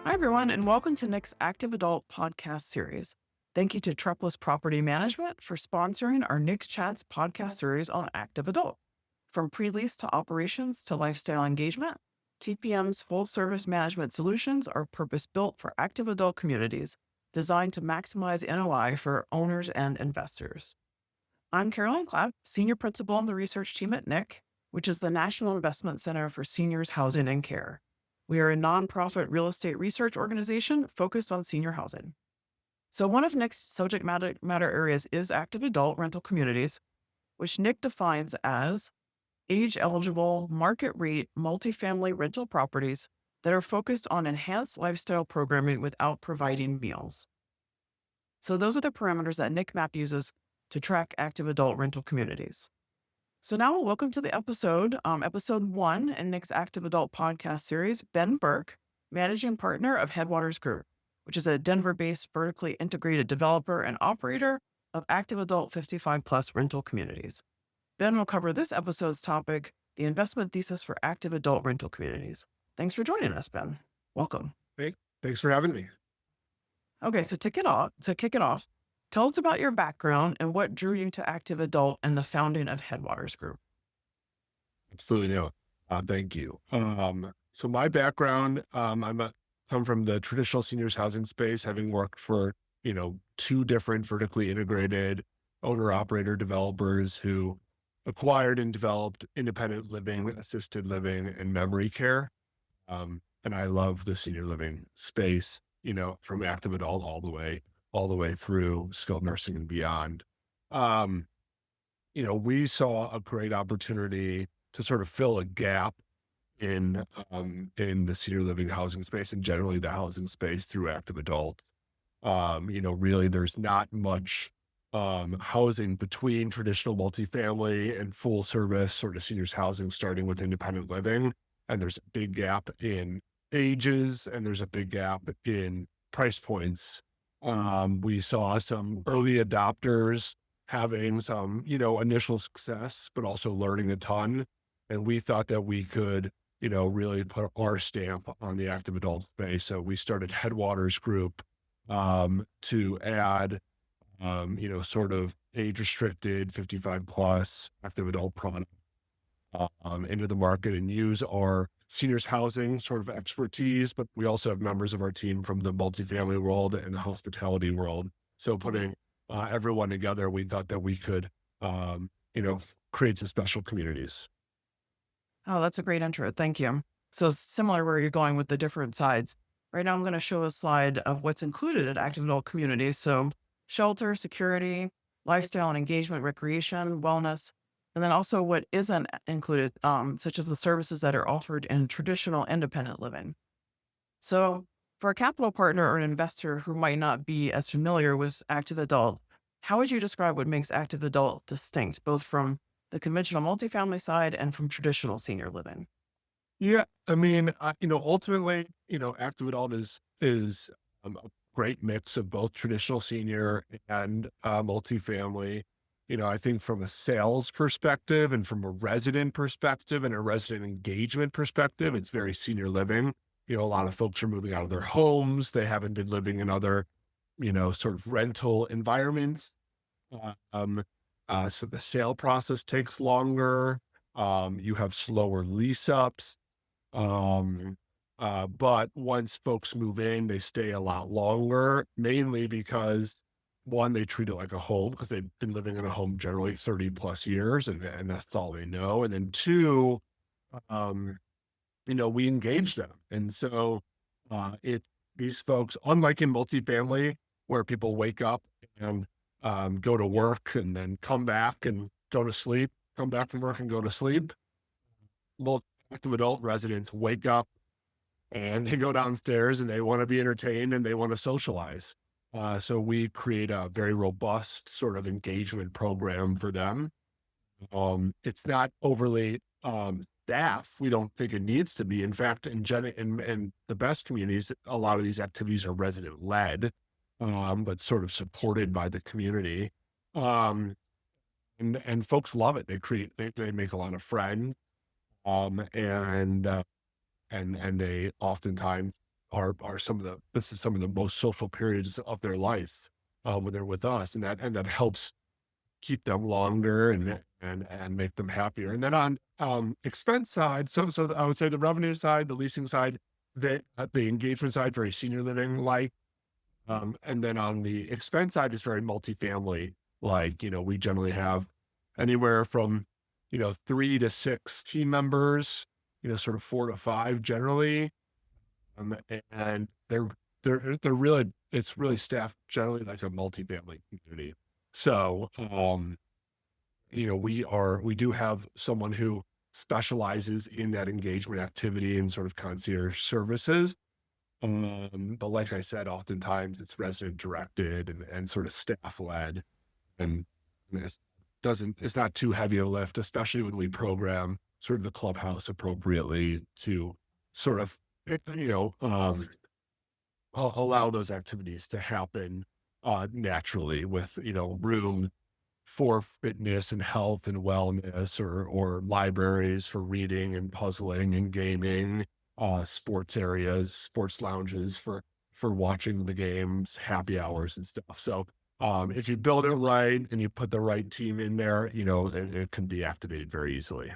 Hi, everyone, and welcome to Nick's Active Adult podcast series. Thank you to Trepless Property Management for sponsoring our Nick Chats podcast series on Active Adult. From pre-lease to operations to lifestyle engagement, TPM's full-service management solutions are purpose-built for active adult communities, designed to maximize NOI for owners and investors. I'm Caroline Clapp, Senior Principal on the research team at NIC, which is the National Investment Center for Seniors Housing and Care. We are a nonprofit real estate research organization focused on senior housing. So one of NIC's subject matter areas is active adult rental communities, which NIC defines as age-eligible, market-rate, multifamily rental properties that are focused on enhanced lifestyle programming without providing meals. So those are the parameters that NIC MAP uses to track active adult rental communities. So now welcome to the episode 1 in Nick's Active Adult podcast series, Ben Burke, Managing Partner of Headwaters Group, which is a Denver-based vertically integrated developer and operator of active adult 55-plus rental communities. Ben will cover this episode's topic, the investment thesis for active adult rental communities. Thanks for joining us, Ben. Welcome. Hey, thanks for having me. Okay, so to kick it off, tell us about your background and what drew you to active adult and the founding of Headwaters Group. Absolutely no. Thank you. So my background, come from the traditional seniors housing space, having worked for, two different vertically integrated owner-operator developers who acquired and developed independent living, assisted living, and memory care. And I love the senior living space, from active adult all the way through skilled nursing and beyond. We saw a great opportunity to sort of fill a gap in the senior living housing space and generally the housing space through active adult. Really there's not much housing between traditional multifamily and full service sort of seniors housing, starting with independent living. And there's a big gap in ages and there's a big gap in price points. We saw some early adopters having some, initial success, but also learning a ton. And we thought that we could, really put our stamp on the active adult space. So we started Headwaters Group to add, sort of age restricted 55 plus active adult product into the market and use our seniors housing sort of expertise, but we also have members of our team from the multifamily world and the hospitality world. So putting everyone together, we thought that we could, create some special communities. Oh, that's a great intro. Thank you. So similar where you're going with the different sides. Right now, I'm going to show a slide of what's included at active adult communities. So shelter, security, lifestyle and engagement, recreation, wellness, and then also what isn't included, such as the services that are offered in traditional independent living. So for a capital partner or an investor who might not be as familiar with active adult, how would you describe what makes active adult distinct, both from the conventional multifamily side and from traditional senior living? Yeah. I mean, ultimately, active adult is a great mix of both traditional senior and multifamily. I think from a sales perspective and from a resident perspective and a resident engagement perspective, it's very senior living. A lot of folks are moving out of their homes. They haven't been living in other, sort of rental environments. So the sale process takes longer. You have slower lease ups. But once folks move in, they stay a lot longer, mainly because one, they treat it like a home because they've been living in a home generally 30 plus years and that's all they know. And then two, we engage them. And so, these folks, unlike in multifamily where people wake up and, go to work and then come back and go to sleep, come back from work and go to sleep. Active adult residents wake up and they go downstairs and they want to be entertained and they want to socialize. So we create a very robust sort of engagement program for them. It's not overly staffed. We don't think it needs to be. In fact, in the best communities, a lot of these activities are resident led, but sort of supported by the community. And folks love it. They make a lot of friends. And they oftentimes are some of the most social periods of their life when they're with us, and that helps keep them longer and make them happier. And then on expense side, so I would say the revenue side, the leasing side, the engagement side, very senior living like. And then on the expense side is very multifamily. Like, we generally have anywhere from, 3 to 6 team members, sort of 4 to 5 generally. And they're really, it's really staffed generally like a multifamily community. So, we do have someone who specializes in that engagement activity and sort of concierge services. But like I said, oftentimes it's resident directed and sort of staff led, and it's not too heavy a lift, especially when we program sort of the clubhouse appropriately to sort of, allow those activities to happen naturally with, room for fitness and health and wellness, or libraries for reading and puzzling and gaming, sports areas, sports lounges for watching the games, happy hours and stuff. So if you build it right and you put the right team in there, it can be activated very easily.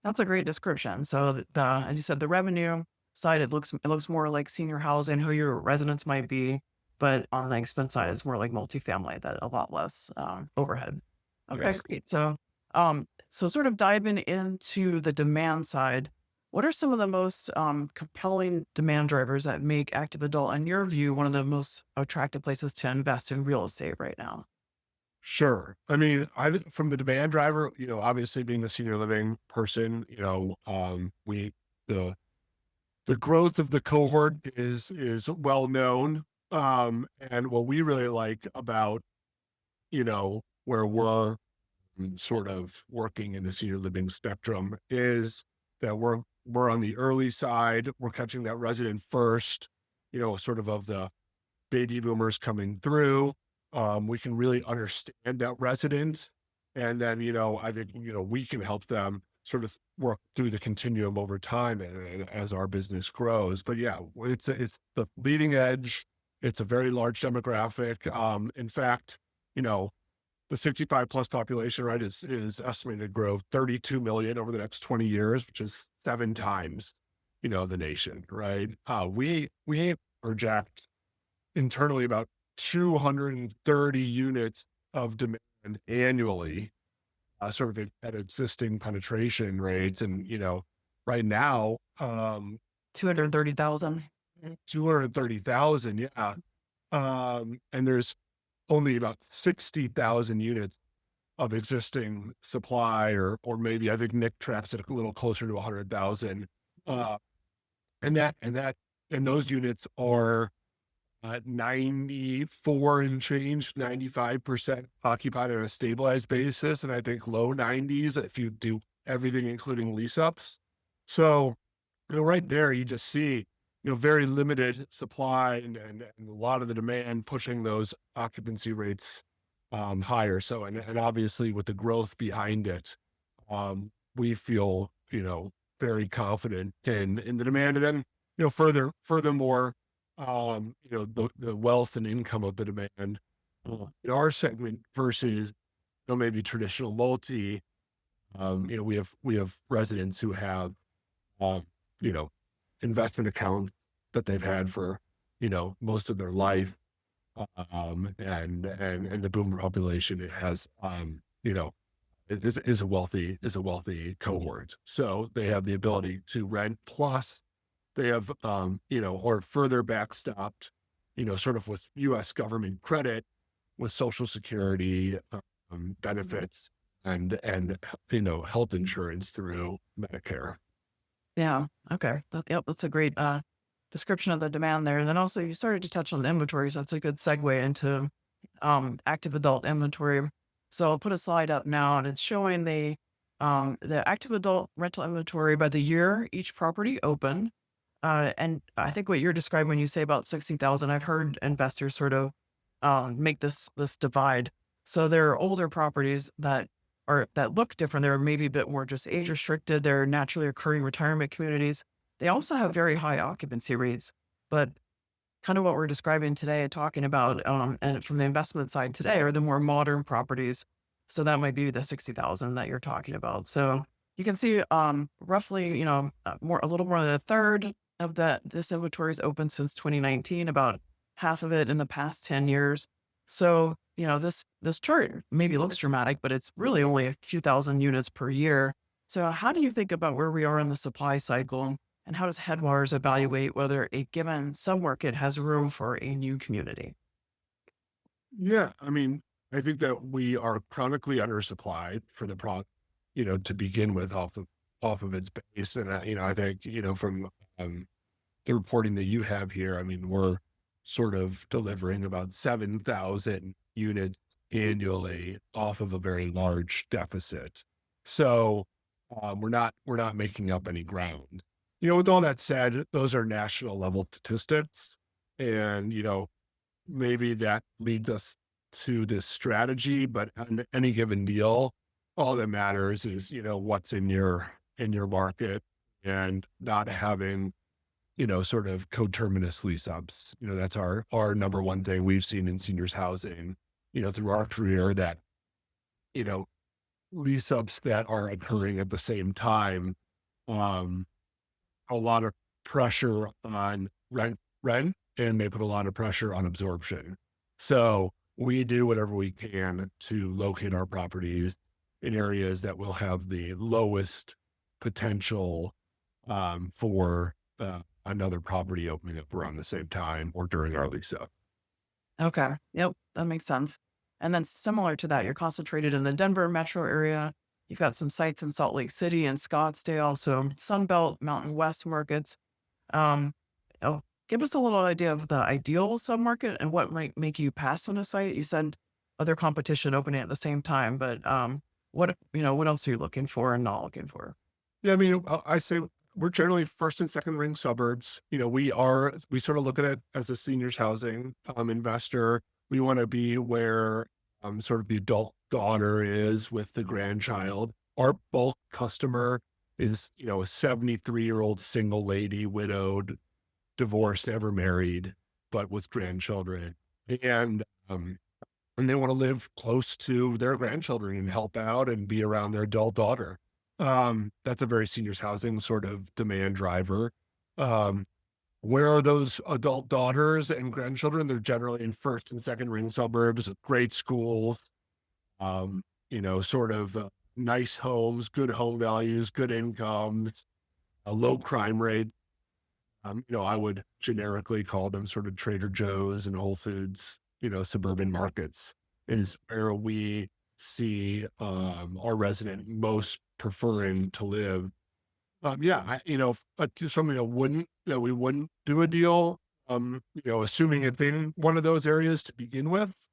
That's a great description. So as you said, the revenue side, it looks more like senior housing, who your residents might be, but on the expense side, it's more like multifamily, that a lot less overhead. Okay, Yes. great. So sort of diving into the demand side, what are some of the most compelling demand drivers that make active adult, in your view, one of the most attractive places to invest in real estate right now? Sure. I mean, from the demand driver, obviously being the senior living person, the the growth of the cohort is well known. And what we really like about, where we're sort of working in the senior living spectrum is that we're on the early side. We're catching that resident first, sort of the baby boomers coming through. We can really understand that resident. And then, I think, we can help them sort of work through the continuum over time and as our business grows. But yeah, it's the leading edge. It's a very large demographic. In fact, the 65 plus population, right, is estimated to grow 32 million over the next 20 years, which is 7 times, the nation, right? We project internally about 230 units of demand annually, sort of at existing penetration rates. And, right now, 230,000. 230,000. Yeah. And there's only about 60,000 units of existing supply, or maybe I think Nick tracks it a little closer to 100,000. Uh, and those units are 94 and change, 95% occupied on a stabilized basis. And I think low 90s if you do everything, including lease ups. So, right there, you just see, very limited supply and a lot of the demand pushing those occupancy rates higher. So, and obviously with the growth behind it, we feel, very confident in the demand. And then, furthermore, the wealth and income of the demand in our segment versus, maybe traditional multi, we have residents who have, um, you know, investment accounts that they've had for, most of their life. And the boomer population, it has, is a wealthy cohort. So they have the ability to rent. Plus they have, or further backstopped, sort of with U.S. government credit, with Social Security benefits and health insurance through Medicare. Yeah. Okay. That's a great description of the demand there. And then also you started to touch on the inventory, so that's a good segue into active adult inventory. So I'll put a slide up now, and it's showing the active adult rental inventory by the year each property opened. And I think what you're describing when you say about 60,000, I've heard investors sort of make this divide. So there are older properties that look different. They're maybe a bit more just age restricted. They're naturally occurring retirement communities. they also have very high occupancy rates. But kind of what we're describing today and talking about, and from the investment side today are the more modern properties. So that might be the 60,000 that you're talking about. So you can see, roughly, a little more than a third of this inventory is open since 2019, about half of it in the past 10 years. So, this chart maybe looks dramatic, but it's really only a few thousand units per year. So how do you think about where we are in the supply cycle? And how does Headwaters evaluate whether a given submarket has room for a new community? Yeah, I mean, I think that we are chronically undersupplied for the product, to begin with off of its base. And I think, from the reporting that you have here, I mean, we're sort of delivering about 7,000 units annually off of a very large deficit. So we're not making up any ground. With all that said, those are national level statistics. And, maybe that leads us to this strategy, but on any given deal, all that matters is, what's in your market and not having, sort of coterminous lease ups. That's our number one thing we've seen in seniors housing, through our career that, you know, lease ups that are occurring at the same time, um, a lot of pressure on rent, and they put a lot of pressure on absorption. So we do whatever we can to locate our properties in areas that will have the lowest potential for another property opening up around the same time or during our lease up. Okay. Yep. That makes sense. And then similar to that, you're concentrated in the Denver metro area. You've got some sites in Salt Lake City and Scottsdale, so Sunbelt, Mountain West markets. Um, Give us a little idea of the ideal submarket and what might make you pass on a site. You said other competition opening at the same time, but what else are you looking for and not looking for? Yeah, I mean, I say we're generally first and second ring suburbs. We sort of look at it as a seniors housing investor. We want to be where sort of the adult daughter is with the grandchild. Our bulk customer is, a 73-year-old single lady, widowed, divorced, never married, but with grandchildren. And um, and they want to live close to their grandchildren and help out and be around their adult daughter. That's a very seniors housing sort of demand driver. Um, where are those adult daughters and grandchildren? They're generally in first and second ring suburbs with great schools, sort of nice homes, good home values, good incomes, a low crime rate. I would generically call them sort of Trader Joe's and Whole Foods, suburban markets is where we see our resident most preferring to live. Yeah, but to something that we wouldn't do a deal, assuming it's in one of those areas to begin with,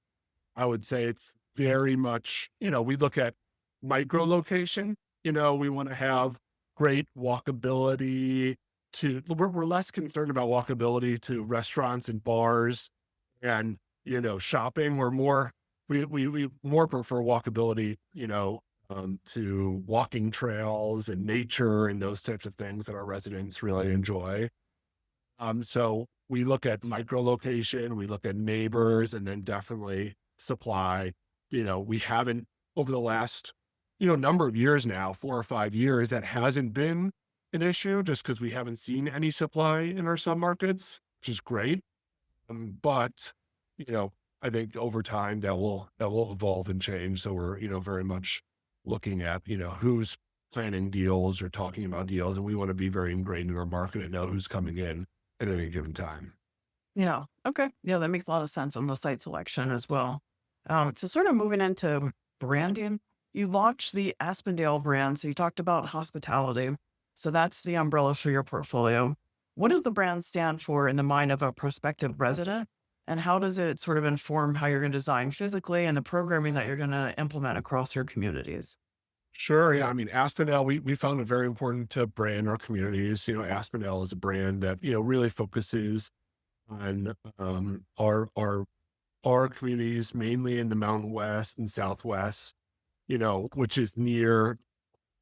I would say it's very much, we look at micro location, we want to have great walkability we're less concerned about walkability to restaurants and bars and, shopping. We more prefer walkability, to walking trails and nature and those types of things that our residents really enjoy. So we look at micro location, we look at neighbors, and then definitely supply. We haven't over the last, number of years now, 4 or 5 years, that hasn't been an issue just because we haven't seen any supply in our submarkets, which is great. But, you know, I think over time that will evolve and change. So we're, very much looking at, who's planning deals or talking about deals, and we want to be very ingrained in our market and know who's coming in at any given time. Yeah. Okay. Yeah, that makes a lot of sense on the site selection as well. So sort of moving into branding, you launched the Aspendale brand. So you talked about hospitality. So that's the umbrella for your portfolio. What does the brand stand for in the mind of a prospective resident? And how does it sort of inform how you're going to design physically and the programming that you're going to implement across your communities? Sure. Yeah. I mean, Aspendale, we found it very important to brand our communities. Aspendale is a brand that, really focuses on our communities, mainly in the Mountain West and Southwest, which is near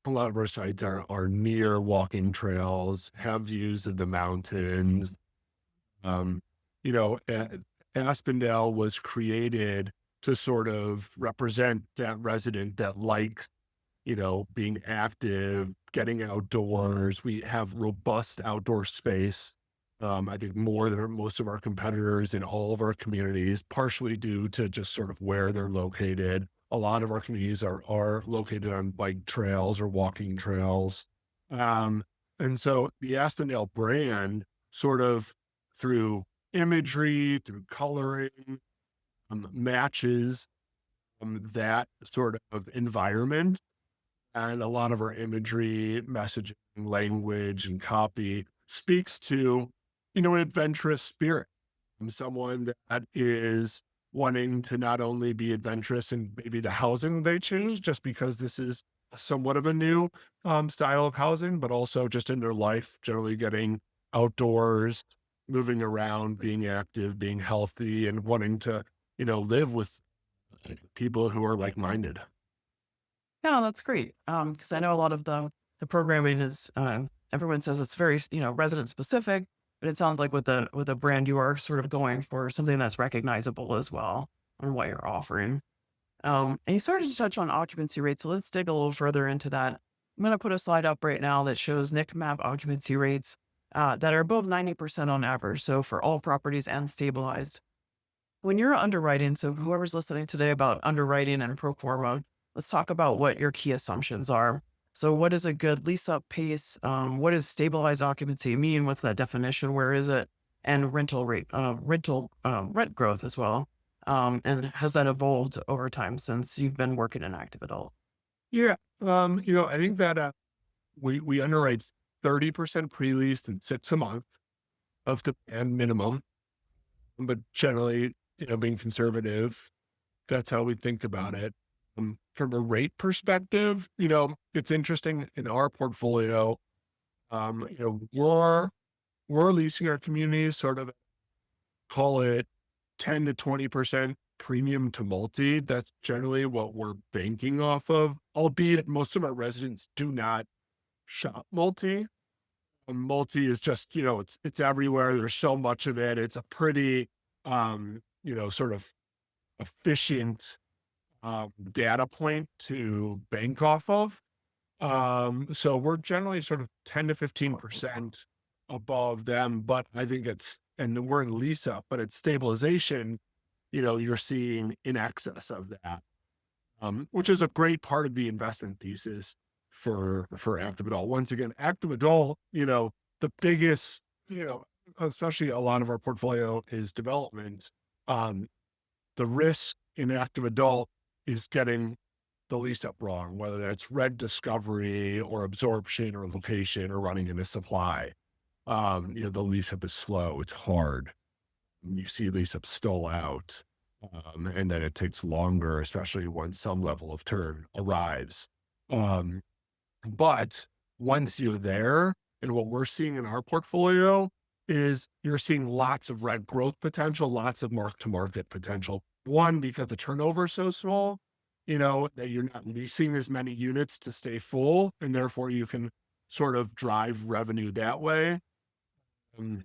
a lot of our sites are near walking trails, have views of the mountains. Um, you know, Aspendale was created to sort of represent that resident that likes, being active, getting outdoors. We have robust outdoor space. I think more than most of our competitors in all of our communities, partially due to just sort of where they're located. A lot of our communities are located on bike trails or walking trails. Um, and so the Aspendale brand sort of through imagery, through coloring, matches that sort of environment. And a lot of our imagery, messaging, language, and copy speaks to, an adventurous spirit. I'm someone that is wanting to not only be adventurous in maybe the housing they choose, just because this is somewhat of a new style of housing, but also just in their life, generally getting outdoors, moving around, being active, being healthy, and wanting to, live with people who are like minded. Yeah, that's great. Because I know a lot of the programming is everyone says it's very resident specific, but it sounds like with the brand you are sort of going for something that's recognizable as well on what you're offering. And you started to touch on occupancy rates, so let's dig a little further into that. I'm going to put a slide up right now that shows NIC map occupancy rates that are above 90% on average. So for all properties and stabilized. When you're underwriting, so whoever's listening today about underwriting and pro forma, let's talk about what your key assumptions are. So, what is a good lease up pace? What does stabilized occupancy mean? What's that definition? Where is it? And rental rate, rent growth as well. And has that evolved over time since you've been working in active adult? Yeah. I think that we underwrite 30% pre-leased and 6 a month of the and minimum, but generally, being conservative, that's how we think about it. From a rate perspective, it's interesting in our portfolio. We're leasing our communities sort of call it 10 to 20% premium to multi. That's generally what we're banking off of, albeit most of our residents do not shop multi. Multi is just, it's everywhere. There's so much of it. It's a pretty, sort of efficient data point to bank off of. So we're generally sort of 10 to 15% above them, but I think and we're in lease up, but it's stabilization, you're seeing in excess of that, which is a great part of the investment thesis for active adult. Once again, active adult, the biggest, especially a lot of our portfolio is development. Um, the risk in active adult is getting the lease up wrong, whether that's rent discovery or absorption or location or running into supply. The lease up is slow. It's hard. You see lease up stall out. And then it takes longer, especially when some level of turn arrives. Um, but once you're there, and what we're seeing in our portfolio is you're seeing lots of rent growth potential, lots of mark to market potential. One, because the turnover is so small, that you're not leasing as many units to stay full, and therefore you can sort of drive revenue that way. Um,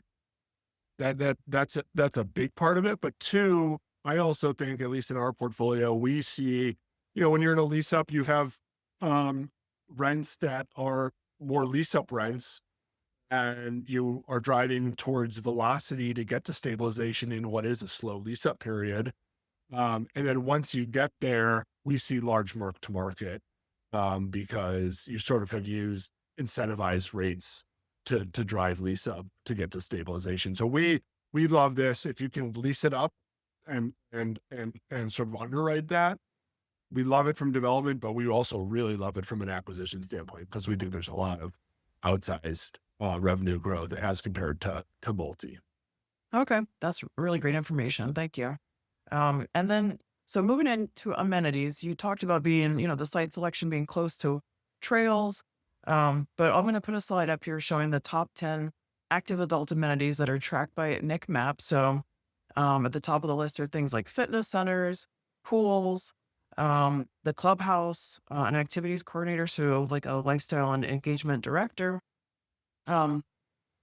that's a big part of it. But two, I also think, at least in our portfolio, we see, when you're in a lease up, you have rents that are more lease up rents, and you are driving towards velocity to get to stabilization in what is a slow lease up period. And then once you get there, we see large mark to market because you sort of have used incentivized rates to drive lease up to get to stabilization. So we love this. If you can lease it up and sort of underwrite that, we love it from development, but we also really love it from an acquisition standpoint because we think there's a lot of outsized revenue growth as compared to multi. Okay, that's really great information. Thank you. And then, so moving into amenities, you talked about being, the site selection being close to trails. But I'm going to put a slide up here showing the top 10 active adult amenities that are tracked by NIC Map. So, at the top of the list are things like fitness centers, pools, the clubhouse, an activities coordinator, so like a lifestyle and engagement director. Um,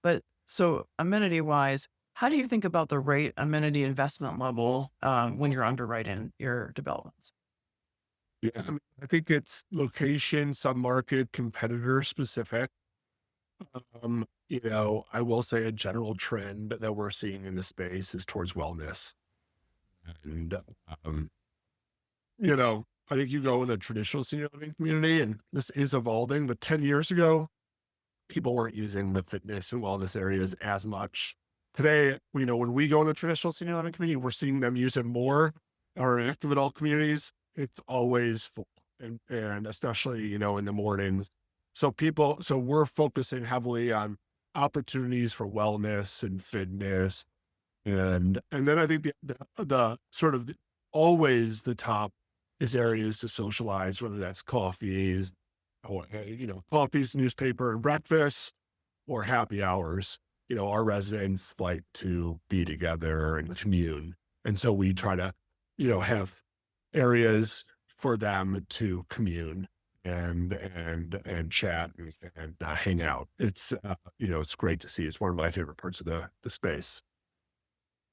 but so amenity wise, how do you think about the right amenity investment level when you're underwriting your developments? Yeah, I think it's location, submarket, competitor specific. I will say a general trend that we're seeing in the space is towards wellness. And, um, I think you go in the traditional senior living community, and this is evolving, but 10 years ago, people weren't using the fitness and wellness areas as much. Today, when we go in the traditional senior living community, we're seeing them use it more. Our active adult communities, it's always full, and especially, in the mornings. So we're focusing heavily on opportunities for wellness and fitness. And then I think the sort of always the top is areas to socialize, whether that's coffees or, coffees, newspaper, and breakfast, or happy hours. Our residents like to be together and commune. And so we try to, have areas for them to commune and chat and hang out. It's great to see. It's one of my favorite parts of the space.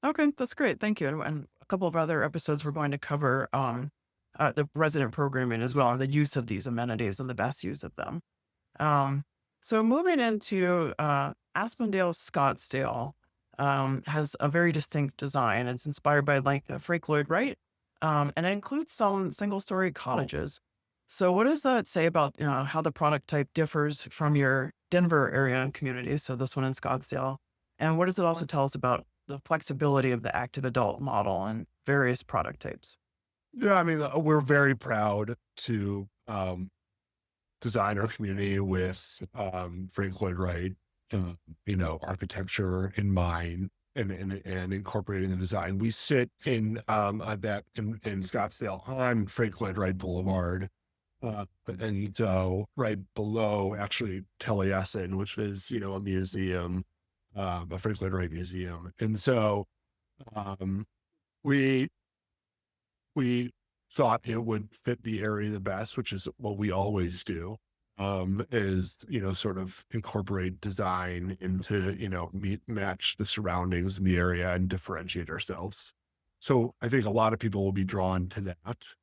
Okay, that's great. Thank you. And a couple of other episodes we're going to cover the resident programming as well, and the use of these amenities and the best use of them. Um, so moving into Aspendale Scottsdale has a very distinct design. It's inspired by like Frank Lloyd Wright, and it includes some single-story cottages. So what does that say about how the product type differs from your Denver area community? So this one in Scottsdale, and what does it also tell us about the flexibility of the active adult model and various product types? Yeah, we're very proud to design our community with Frank Lloyd Wright, architecture in mind, and incorporating the design. We sit in Scottsdale on Frank Lloyd Wright Boulevard, and right below actually Taliesin, which is a museum, a Frank Lloyd Wright museum, and so um, we we thought it would fit the area the best, which is what we always do, is, sort of incorporate design into, match the surroundings in the area and differentiate ourselves. So I think a lot of people will be drawn to that.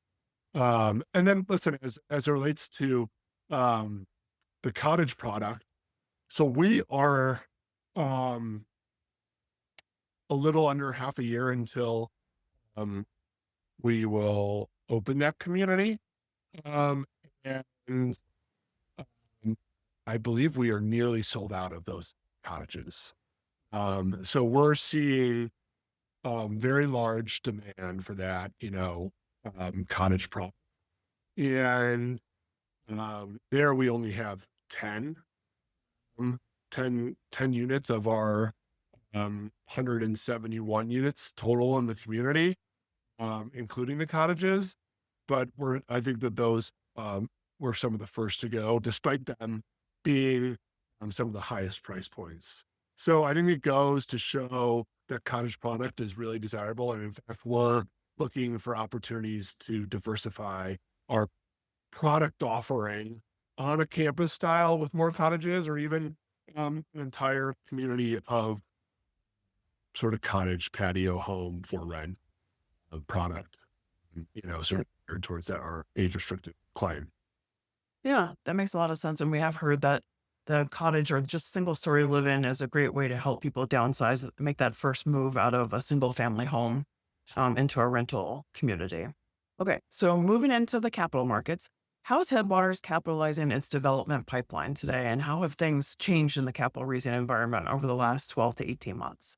And then listen, as it relates to um, the cottage product, so we are um, a little under half a year until um, we will open that community. Um, and um, I believe we are nearly sold out of those cottages. So we're seeing very large demand for that, cottage prop. And there we only have 10, um, 10 units of our 171 units total in the community, including the cottages. But I think that those were some of the first to go, despite them being some of the highest price points. So I think it goes to show that cottage product is really desirable. And in fact, we're looking for opportunities to diversify our product offering on a campus style with more cottages, or even an entire community of sort of cottage patio home for rent of product, sort of geared towards that our age restricted client. Yeah, that makes a lot of sense. And we have heard that the cottage or just single story live in is a great way to help people downsize, make that first move out of a single family home into a rental community. Okay, so moving into the capital markets, how is Headwaters capitalizing its development pipeline today? And how have things changed in the capital raising environment over the last 12 to 18 months?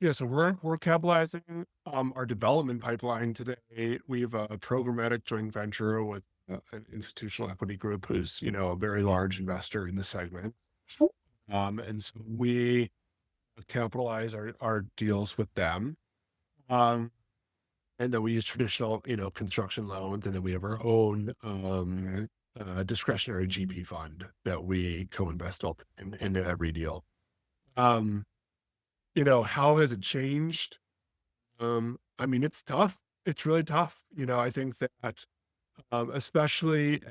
Yeah, so we're capitalizing our development pipeline today. We have a programmatic joint venture with an institutional equity group who's a very large investor in the segment. And so we capitalize our deals with them. Um, and then we use traditional, construction loans, and then we have our own discretionary GP fund that we co-invest into every deal. How has it changed? It's tough. it's really tough. I think that, especially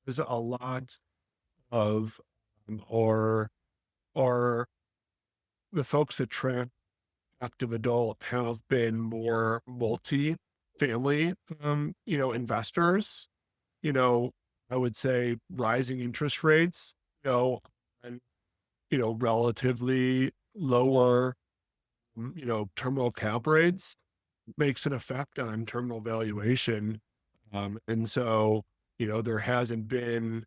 as a lot of, or the folks that track active adult have been more multi-family, investors. you know, I would say rising interest rates, and, relatively lower, terminal cap rates makes an effect on terminal valuation. And so, there hasn't been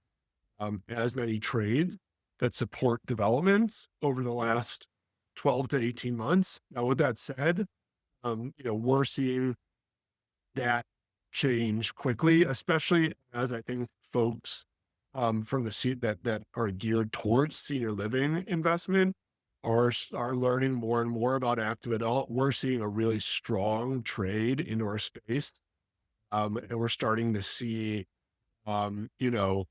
as many trades that support developments over the last 12 to 18 months. Now, with that said, we're seeing that change quickly, especially as I think folks from the seat that are geared towards senior living investment are learning more and more about active adult. We're seeing a really strong trade into our space, and we're starting to see, um, you know,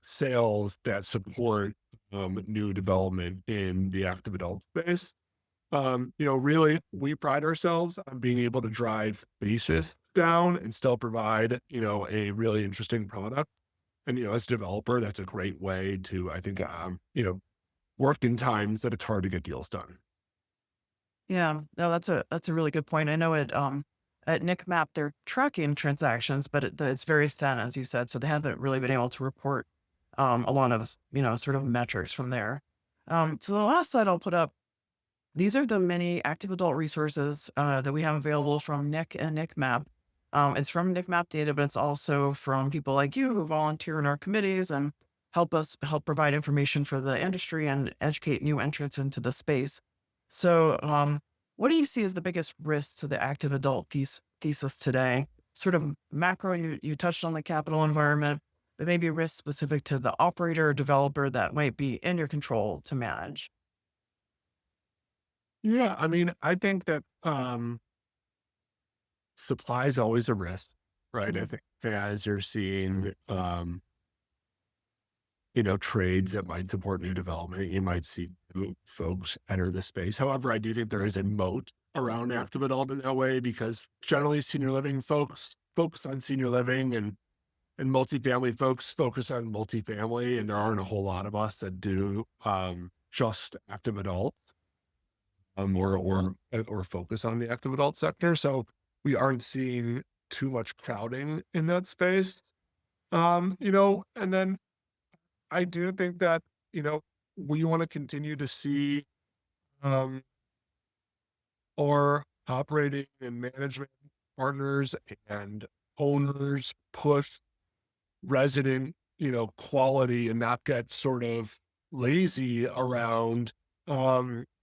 sales that support new development in the active adult space. Really, we pride ourselves on being able to drive basis down and still provide, a really interesting product. And, as a developer, that's a great way to, I think, work in times that it's hard to get deals done. Yeah, no, that's a really good point. I know at Nick Map they're tracking transactions, but it's very thin, as you said, so they haven't really been able to report a lot of sort of metrics from there. So the last slide I'll put up. These are the many active adult resources that we have available from Nick and Nick Map. It's from Nick Map data, but it's also from people like you who volunteer in our committees and help provide information for the industry and educate new entrants into the space. So, what do you see as the biggest risks to the active adult thesis today? Sort of macro, you touched on the capital environment, but maybe risks specific to the operator or developer that might be in your control to manage. Yeah, I mean, I think that supply is always a risk, right? I think as you're seeing, trades that might support new development, you might see new folks enter the space. However, I do think there is a moat around active adult in that way because generally senior living folks focus on senior living and multifamily folks focus on multifamily, and there aren't a whole lot of us that do just active adult, or focus on the active adult sector. So we aren't seeing too much crowding in that space. And then I do think that, we want to continue to see um our operating and management partners and owners push resident, quality and not get sort of lazy around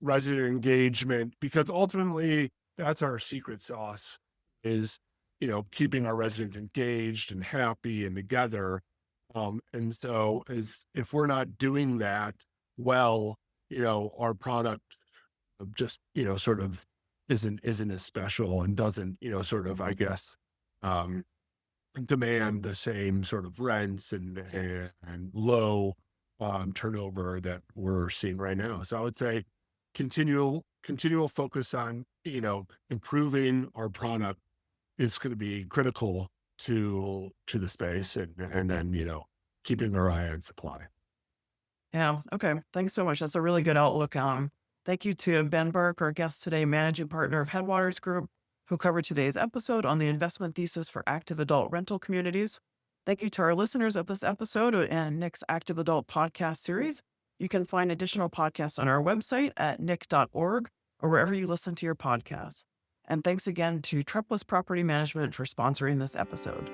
resident engagement because ultimately that's our secret sauce is, keeping our residents engaged and happy and together. And so is if we're not doing that well, our product just, sort of isn't as special and doesn't, sort of, I guess, um demand the same sort of rents and low turnover that we're seeing right now. So I would say continual focus on improving our product is going to be critical to the space and then keeping our eye on supply. Yeah. Okay. Thanks so much. That's a really good outlook. Thank you to Ben Burke, our guest today, managing partner of Headwaters Group, who covered today's episode on the investment thesis for active adult rental communities. Thank you to our listeners of this episode and Nick's Active Adult podcast series. You can find additional podcasts on our website at nick.org or wherever you listen to your podcasts. And thanks again to Trepless Property Management for sponsoring this episode.